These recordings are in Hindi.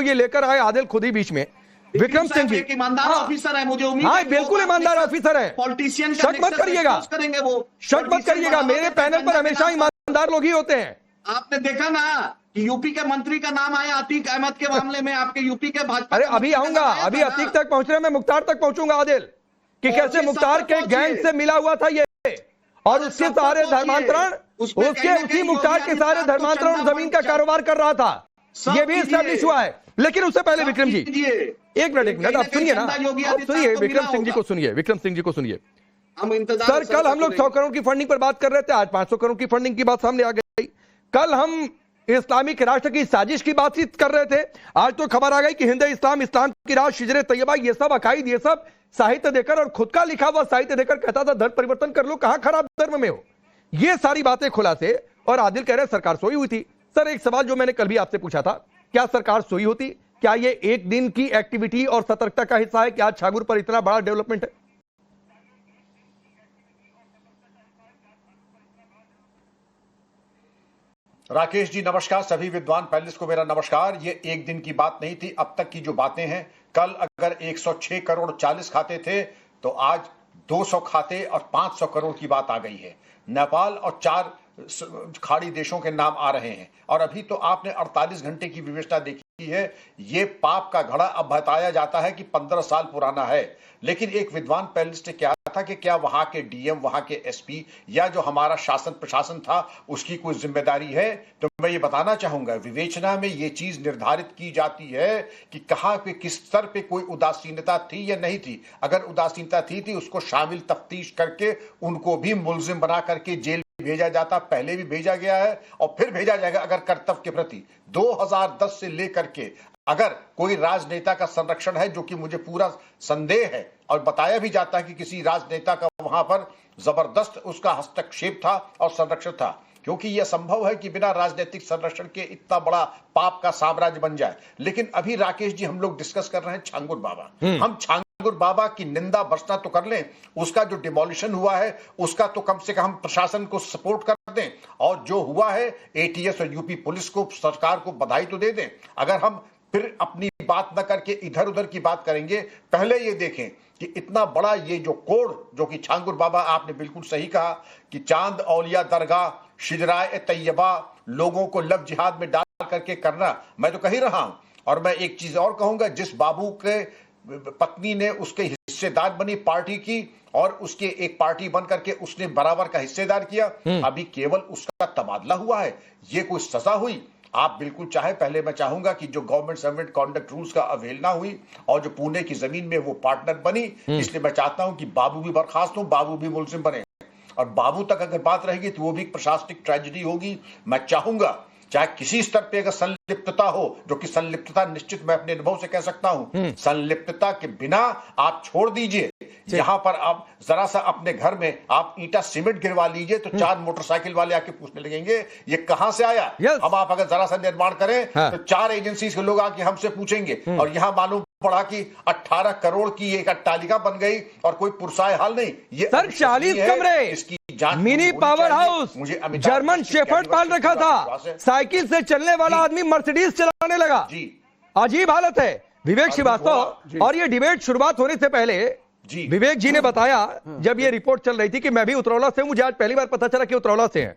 ये लेकर आए आदिल खुद ही बीच में। विक्रम सिंह जी एक ईमानदार ऑफिसर है, मुझे उम्मीद हाँ है बिल्कुल ईमानदार ऑफिसर है, पॉलिटिशियन शक मत करिएगा, करेंगे वो, शक मत करिएगा, मेरे पैनल पर हमेशा ईमानदार लोग ही होते हैं। आपने देखा ना कि यूपी के मंत्री का नाम आया अतीक अहमद के मामले में, आपके यूपी के भाजपा। अरे अभी आऊंगा, अभी अतीक तक पहुंच रहे, मैं मुख्तार तक पहुंचूंगा आदिल, कि कैसे मुख्तार के गैंग से मिला हुआ था ये, और उसके सारे धर्मांतरण, उसके उसी मुख्तार के सारे धर्मांतरण और जमीन का कारोबार कर रहा था, ये भी एस्टैब्लिश हुआ है। लेकिन उससे पहले विक्रम जी एक मिनट आप सुनिए ना, आप सुनिए विक्रम सिंह जी को सुनिए, विक्रम सिंह जी को सुनिए। सर कल हम लोग 100 करोड़ की फंडिंग पर बात कर रहे थे, आज 500 करोड़ की फंडिंग की बात सामने आ गई। कल हम इस्लामिक राष्ट्र की साजिश की बातचीत कर रहे थे, आज तो खबर आ गई कि हिंद इस्लाम, इस्लाम की राज, शिजरे तैयबा, ये सब अकाइद, ये सब साहित्य देकर और खुद का लिखा हुआ साहित्य देकर कहता था धर्म परिवर्तन कर लो, कहां खराब धर्म में हो, ये सारी बातें खुलासे। और आदिल कह रहे सरकार सोई हुई थी। सर एक सवाल जो मैंने कल भी आपसे पूछा था, क्या सरकार सोई होती? क्या ये एक दिन की एक्टिविटी और सतर्कता का हिस्सा है कि आज छागुर पर इतना बड़ा डेवलपमेंट है? राकेश जी नमस्कार, सभी विद्वान पैनलिस्ट को मेरा नमस्कार। ये एक दिन की बात नहीं थी, अब तक की जो बातें हैं, कल अगर 106 करोड़ 40 खाते थे तो आज 200 खाते और 500 करोड़ की बात आ गई है। नेपाल और 4 खाड़ी देशों के नाम आ रहे हैं, और अभी तो आपने 48 घंटे की विवेचना देखी है। ये पाप का घड़ा अब बताया जाता है कि 15 साल पुराना है, लेकिन एक विद्वान पैनलिस्ट ने कहा था कि क्या वहां के डीएम, वहां के एसपी या जो हमारा शासन प्रशासन था उसकी कोई जिम्मेदारी है? तो मैं ये बताना चाहूंगा, विवेचना में ये चीज निर्धारित की जाती है कि कहां पे किस स्तर पे कोई उदासीनता थी या नहीं थी। अगर उदासीनता थी उसको शामिल तफ्तीश करके उनको भी मुलजिम बना करके जेल भेजा जाता, पहले भी भेजा गया है और फिर भेजा जाएगा। अगर कर्तव्य के प्रति 2010 से लेकर के अगर कोई राजनेता का संरक्षण है, जो कि मुझे पूरा संदेह है, और बताया भी जाता है कि किसी राजनेता का वहां पर जबरदस्त उसका हस्तक्षेप था और संरक्षण था, क्योंकि यह संभव है कि बिना राजनीतिक संरक्षण के इतना बड़ा पाप का साम्राज्य बन जाए। लेकिन अभी राकेश जी हम लोग डिस्कस कर रहे हैं छांगुर बाबा। हम छांगुर बाबा की निंदा बरसना तो कर लें, उसका जो डिमोलिशन हुआ है उसका तो कम से कम प्रशासन को सपोर्ट कर दें, और जो हुआ है एटीएस और यूपी पुलिस को, सरकार को बधाई तो दे दें। अगर हम फिर अपनी बात न करके इधर उधर की बात करेंगे, पहले ये देखें कि इतना बड़ा ये जो कोड, जो कि छांगुर बाबा, आपने बिल्कुल सही कहा कि चांद औलिया दरगाह, शिजराए तैयबा, लोगों को लव जिहाद में डाल करके करना, मैं तो कह ही रहा हूं। और मैं एक चीज और कहूंगा, जिस बाबू के पत्नी ने उसके हिस्सेदार बनी पार्टी की और उसके एक पार्टी बन करके उसने बराबर का हिस्सेदार किया, अभी केवल उसका तबादला हुआ है, ये कोई सजा हुई? आप बिल्कुल चाहे, पहले मैं चाहूंगा कि जो गवर्नमेंट सर्वेंट कॉन्डक्ट रूल्स का अवहेलना हुई और जो पुणे की जमीन में वो पार्टनर बनी, इसलिए मैं चाहता हूं कि बाबू भी बर्खास्त हो, बाबू भी मुलजिम बने। और बाबू तक अगर बात रहेगी तो वो भी प्रशासनिक ट्रेजेडी होगी। मैं चाहूंगा चाहे किसी स्तर पे अगर संलिप्तता हो, जो कि संलिप्तता निश्चित मैं अपने अनुभव से कह सकता हूं, संलिप्तता के बिना आप छोड़ दीजिए। यहां पर आप जरा सा अपने घर में आप ईंटा सीमेंट गिरवा लीजिए तो 4 मोटरसाइकिल वाले आके पूछने लगेंगे ये कहां से आया। अब आप अगर जरा सा निर्माण करें तो 4 एजेंसी के लोग आके हमसे पूछेंगे, और यहां मालूम पड़ा कि 18 करोड़ की एक अट्टालिका बन गई और कोई पुरसाए हाल नहीं। ये सर 40 कमरे, इसकी जांच, mini power house, German shepherd पाल रखा था, साइकिल से चलने वाला आदमी मर्सिडीज चलाने लगा। अजीब हालत है। विवेक श्रीवास्तव, और ये डिबेट शुरुआत होने से पहले विवेक जी ने बताया, जब ये रिपोर्ट चल रही थी कि मैं भी उतरौला से, मुझे आज पहली बार पता चला कि उतरौला से हैं,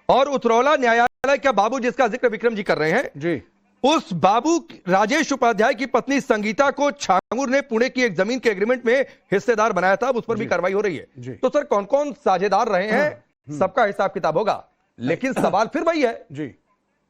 और उतरौला न्यायालय का बाबू जिसका जिक्र विक्रम जी कर रहे हैं जी, उस बाबू राजेश उपाध्याय की पत्नी संगीता को छांगुर ने पुणे की एक जमीन के एग्रीमेंट में हिस्सेदार बनाया था, उस पर भी कार्रवाई हो रही है। तो सर कौन कौन साझेदार रहे हैं, सबका हिसाब किताब होगा। लेकिन सवाल फिर वही है जी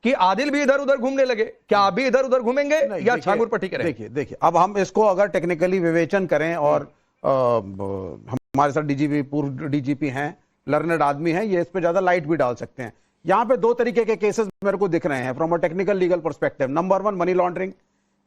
कि आदिल भी इधर उधर घूमने लगे, क्या आप भी इधर उधर घूमेंगे या छांगुर पर ठीक है? देखिए अब हम इसको अगर टेक्निकली विवेचन करें, और हमारे साथ डीजीपी, पूर्व डीजीपी हैं, लर्नड आदमी हैं, ये इस पे ज्यादा लाइट भी डाल सकते हैं। यहां पे 2 तरीके के केसेस मेरे को दिख रहे हैं from a technical legal perspective. Number 1 money laundering,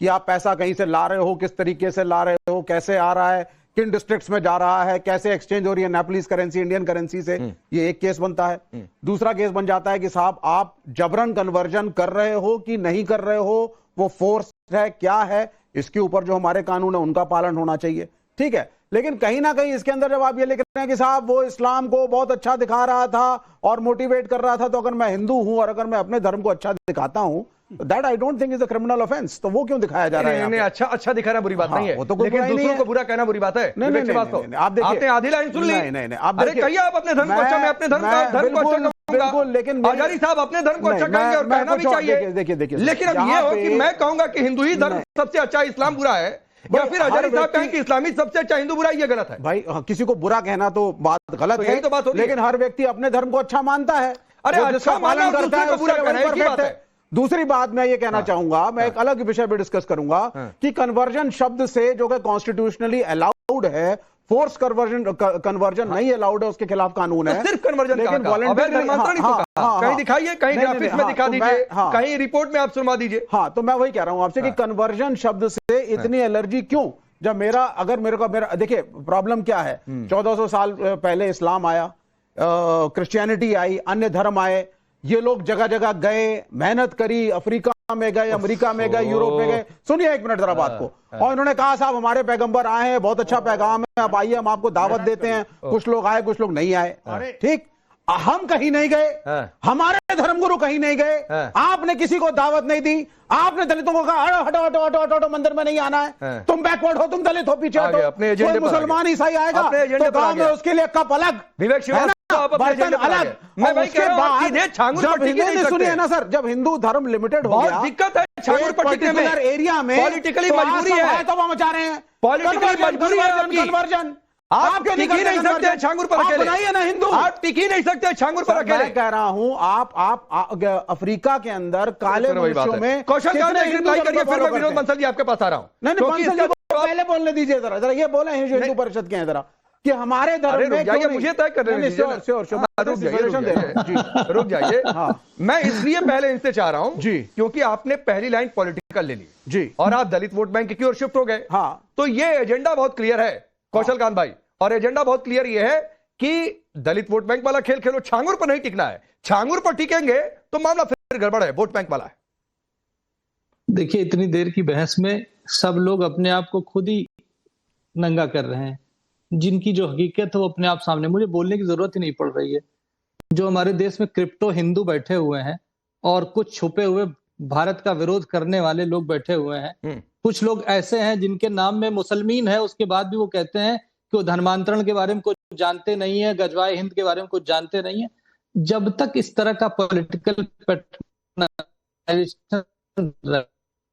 कि आप पैसा कहीं से ला रहे हो, किस तरीके से ला रहे हो, कैसे आ रहा है, किन डिस्ट्रिक्ट्स में जा रहा है, कैसे एक्सचेंज हो रही है नेपलीज करेंसी इंडियन करेंसी से, ये एक केस बनता है। दूसरा केस बन जाता है कि साहब आप जबरन कन्वर्जन कर रहे हो कि नहीं कर रहे हो, वो फोर्स है क्या है, इसके ऊपर जो हमारे कानून है उनका पालन होना चाहिए, ठीक है। लेकिन कहीं ना कहीं इसके अंदर जब आप ये लिख रहे हैं कि साहब वो इस्लाम को बहुत अच्छा दिखा रहा था और मोटिवेट कर रहा था, तो अगर मैं हिंदू हूं और अगर मैं अपने धर्म को अच्छा दिखाता हूं that I don't think is a criminal offence. तो वो क्यों दिखाया जा रहा है? नहीं, अच्छा अच्छा दिखाना बुरी बात नहीं है, वो तो कोई लेकिन बुराई नहीं दूसरों है। को बुरा कहना बुरी बात है। नहीं, विवेक नहीं, श्रीवास्तव, नहीं, नहीं, आप देखिए, आपने आधी लाइन सुन ली। नहीं, आप अरे देखिए, कहिए आप अपने धर्म को अच्छा, मैं अपने धर्म को अच्छा बिल्कुल, लेकिन आजादी साहब अपने धर्म को अच्छा कहेंगे और कहना भी चाहिए। देखिए, लेकिन अब ये हो कि मैं कहूंगा कि हिंदू ही धर्म सबसे अच्छा, इस्लाम बुरा है, या फिर आजादी साहब कहें कि इस्लामी सबसे अच्छा, हिंदू बुरा, ये गलत है भाई। किसी को बुरा कहना तो बात गलत तो है, यही तो बात होती है। लेकिन हर व्यक्ति अपने धर्म को अच्छा मानता है। अरे वो अच्छा जिसका मानना पालन और करता है दूसरे को बुरा उसके कहना, लेवल एक ही पर बात perfect है। दूसरी बात मैं ये कहना चाहूंगा, मैं एक अलग विषय पे डिस्कस करूंगा कि कन्वर्जन शब्द से, जो कि कॉन्स्टिट्यूशनली अलाउड है, फोर्स कन्वर्जन नहीं अलाउड है, उसके खिलाफ कानून है। सिर्फ कन्वर्जन, लेकिन वॉलंटरी कहीं दिखाइए, कहीं ग्राफिक्स में दिखा दीजिए, कहीं रिपोर्ट में आप सुनवा दीजिए। हाँ, तो मैं वही कह रहा हूं आपसे कि कन्वर्जन शब्द से इतनी एलर्जी क्यों? जब मेरा देखिए प्रॉब्लम क्या है, 1400 साल पहले इस्लाम आया, क्रिश्चियनिटी आई, अन्य धर्म आए, ये लोग जगह जगह गए, मेहनत करी, अफ्रीका में गए, अमेरिका में गए, यूरोप में गए। सुनिए एक मिनट जरा बात को। और इन्होंने कहा साहब हमारे पैगंबर आए हैं, बहुत अच्छा पैगाम है, आप आइए, हम आपको दावत देते हैं। कुछ लोग आए, कुछ लोग नहीं आए, ठीक। हम कहीं नहीं गए, हमारे धर्मगुरु कहीं नहीं गए, आपने किसी को दावत नहीं दी, आपने दलितों को कहा हटो हटो हटो हटो हटो, मंदिर में नहीं आना है, तुम बैकवर्ड हो, तुम दलित हो, पीछे हटो। कोई मुसलमान ईसाई आएगा तो गांव में उसके लिए कप अलग, विवेक श्रीवास्तव बर्तन अलग। मैं वही कह रहा हूं, सीधे छांगुर पर टिके नहीं सकते। सुनिए ना सर, जब हिंदू धर्म लिमिटेड हो गया, दिक्कत है छांगुर पर टिकने में, एरिया में पॉलिटिकली मजबूरी है, तो वो मचा रहे हैं पॉलिटिकली मजबूरी है आपकी। कन्वर्जन। आप टिक ही नहीं सकते छांगुर पर अकेले, बनाइए ना हिंदू, आप टिक ही नहीं सकते छांगुर पर अकेले। मैं कह रहा हूं आप अफ्रीका के अंदर काले मनुष्यों में कौशल गांव ने रिप्लाई करिए, फिर मैं विनोद बंसल जी आपके पास आ रहा हूं। नहीं, बंसल जी को पहले बोलने दीजिए, जरा ये बोले हैं जो हिंदू परिषद के हैं, जरा कि हमारे धर्म में जाइए, मुझे तय करने दीजिए। रुक जाइए, मैं इसलिए पहले इनसे चाह रहा हूं जी, क्योंकि आपने पहली लाइन पॉलिटिकल ले ली जी, और आप दलित वोट बैंक की ओर शिफ्ट हो गए। हाँ, तो ये एजेंडा बहुत क्लियर है कौशल कांत भाई, और एजेंडा बहुत क्लियर ये है कि दलित वोट बैंक वाला खेल खेलो, छांगुर पर नहीं टिकना है। छांगुर पर टिकेंगे तो मामला फिर गड़बड़ है, वोट बैंक वाला है। देखिए, इतनी देर की बहस में सब लोग अपने आप को खुद ही नंगा कर रहे हैं, जिनकी जो हकीकत है वो अपने आप सामने, मुझे बोलने की जरूरत ही नहीं पड़ रही है। जो हमारे देश में क्रिप्टो हिंदू बैठे हुए हैं और कुछ छुपे हुए भारत का विरोध करने वाले लोग बैठे हुए हैं। कुछ लोग ऐसे हैं जिनके नाम में मुसलमान है, उसके बाद भी वो कहते हैं कि वो धर्मांतरण के बारे में कुछ जानते नहीं है, गजवाए हिंद के बारे में कुछ जानते नहीं है। जब तक इस तरह का पॉलिटिकल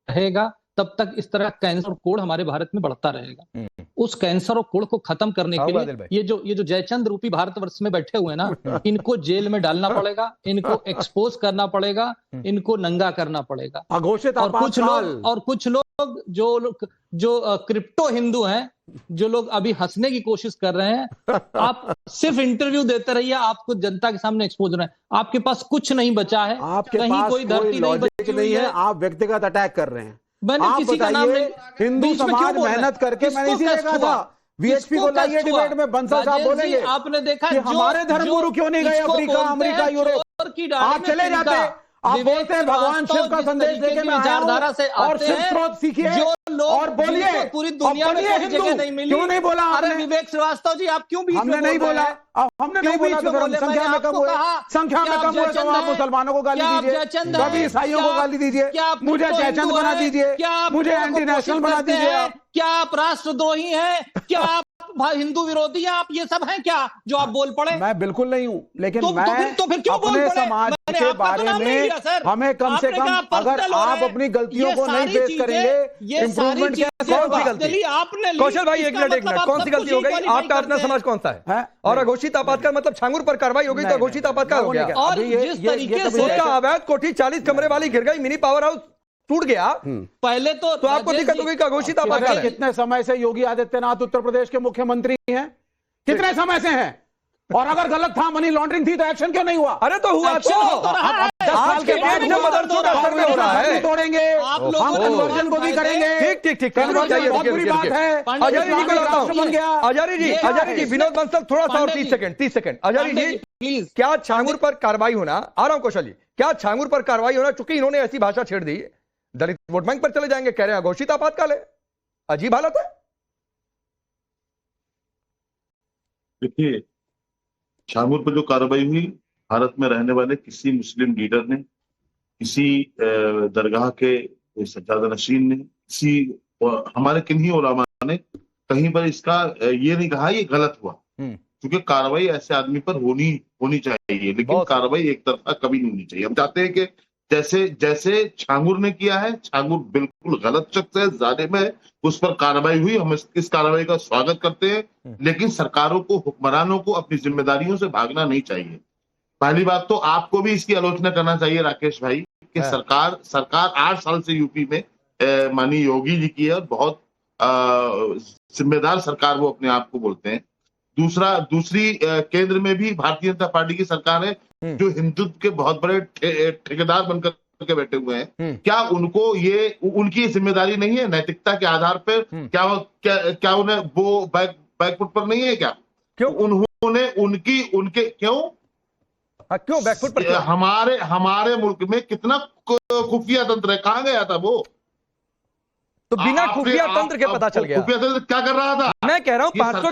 रहेगा तब तक इस तरह कैंसर कोड हमारे भारत में बढ़ता रहेगा। उस कैंसर और कोड को खत्म करने के लिए ये जो जयचंद रूपी भारतवर्ष में बैठे हुए ना, इनको जेल में डालना पड़ेगा, इनको एक्सपोज करना पड़ेगा, इनको नंगा करना पड़ेगा। और कुछ लोग जो क्रिप्टो हिंदू हैं, जो लोग अभी हंसने की कोशिश कर रहे हैं, आप सिर्फ इंटरव्यू देते रहिए, आपको जनता के सामने एक्सपोज होना है। आपके पास कुछ नहीं बचा है, आपके कहीं पास कोई धरती नहीं है, आप व्यक्तिगत अटैक कर रहे हैं। मैंने किसी का नाम नहीं, हिंदू समाज मेहनत करके, मैंने इसीलिए कहा था वीएचपी को लाइए डिबेट में, बंसल साहब बोलेंगे। आपने देखा कि हमारे धर्मगुरु क्यों नहीं गए अफ्रीका, अमेरिका, यूरोप? आप चले जाते, आप बोलते हैं भगवान शिव का संदेश देके मैं आया हूं, और शिव स्रोत सीखिए और बोलिए, पूरी दुनिया में कोई जगह नहीं मिली। क्यों नहीं बोला? अरे विवेक श्रीवास्तव जी, आप क्यों बीच में? हमने नहीं बोला, हमने नहीं बोला, तो संख्या में कम हुए, संख्या में कम हुए, तो आप मुसलमानों को गाली दीजिए, कभी ईसाइयों को गाली दीजिए, मुझे जयचंद बना दीजिए, मुझे एंटी नेशनल बना दीजिए। क्या आप राष्ट्रद्रोही हैं? क्या आप हिंदू विरोधी हैं? आप ये सब हैं क्या जो आप बोल पड़े? मैं बिल्कुल नहीं हूं, लेकिन मैं फिर क्यों अपने समाज के बारे में हमें कम से कम, अगर आप अपनी गलतियों को नहीं फेस करेंगे, इंप्रूवमेंट आपने। कौशल भाई एक मिनट, कौन सी गलती हो गई? आपका अपना समाज कौन सा है? और अघोषित आपात का मतलब छांगुर पर कार्रवाई हो गई तो अघोषित आपात का हो गया। और जिस तरीके से उसका अवैध कोठी 40 कमरे वाली गिर गई, मिनी पावर हाउस टूट गया, पहले तो आपको दिक्कत होगी कि अघोषित आपात है। कितने समय से योगी आदित्यनाथ उत्तर प्रदेश के मुख्यमंत्री हैं? कितने समय से हैं? और अगर गलत था, मनी लॉन्ड्रिंग थी, तो एक्शन क्यों नहीं हुआ? अरे तो हुआ, तो 10 साल के बाद मदरसों का सर्वे हो रहा है, तोड़ेंगे, हम कन्वर्जन को भी करेंगे। ठीक, कन्वर्जन बहुत बुरी बात है। आजारी जी को लाता हूं, आजारी जी, विनोद बंसल थोड़ा सा और 30 सेकंड। आजारी जी प्लीज, क्या छांगुर पर कार्रवाई होना, आ रहा हूं कौशल जी, क्या छांगुर पर कार्रवाई होना, चूंकि इन्होंने ऐसी भाषा छेड़ दी, दलित वोट बैंक पर चले जाएंगे, कह रहे हैं अघोषित आपातकाल है। अजीब हालत है। देखिए, छांगुर पर जो कार्रवाई हुई, भारत में रहने वाले किसी मुस्लिम लीडर ने किसी दरगाह के सज्जादा नशीन ने, किसी हमारे किन्हीं उलमा ने कहीं पर इसका ये नहीं कहा ये गलत हुआ, क्योंकि कार्रवाई ऐसे आदमी पर होनी चाहिए, लेकिन कार्रवाई एक तरफा कभी नहीं होनी चाहिए। हम चाहते हैं कि जैसे छांगुर ने किया है, छांगुर बिल्कुल गलत शख्स है, जालिम है, उस पर कार्रवाई हुई, हम इस कार्रवाई का स्वागत करते हैं, लेकिन सरकारों को, हुक्मरानों को अपनी जिम्मेदारियों से भागना नहीं चाहिए। पहली बात तो आपको भी इसकी आलोचना करना चाहिए राकेश भाई कि सरकार 8 साल से यूपी में माननीय योगी जी की है और बहुत जिम्मेदार सरकार वो अपने आप को बोलते हैं। दूसरी केंद्र में भी भारतीय जनता पार्टी की सरकार है जो हिंदुत्व के बहुत बड़े ठेकेदार बनकर के बैठे हुए हैं। क्या उनको उनकी जिम्मेदारी नहीं है नैतिकता के आधार पर? क्या उन्हें वो बैकफुट पर नहीं है क्या? क्यों उन्होंने उनके क्यों बैकफुट पर? हमारे मुल्क में कितना खुफिया तंत्र है, कहाँ गया था वो? तो बिना खुफिया तंत्र के पता चल गया। खुफिया तंत्र क्या कर रहा था? मैं कह रहा हूं 500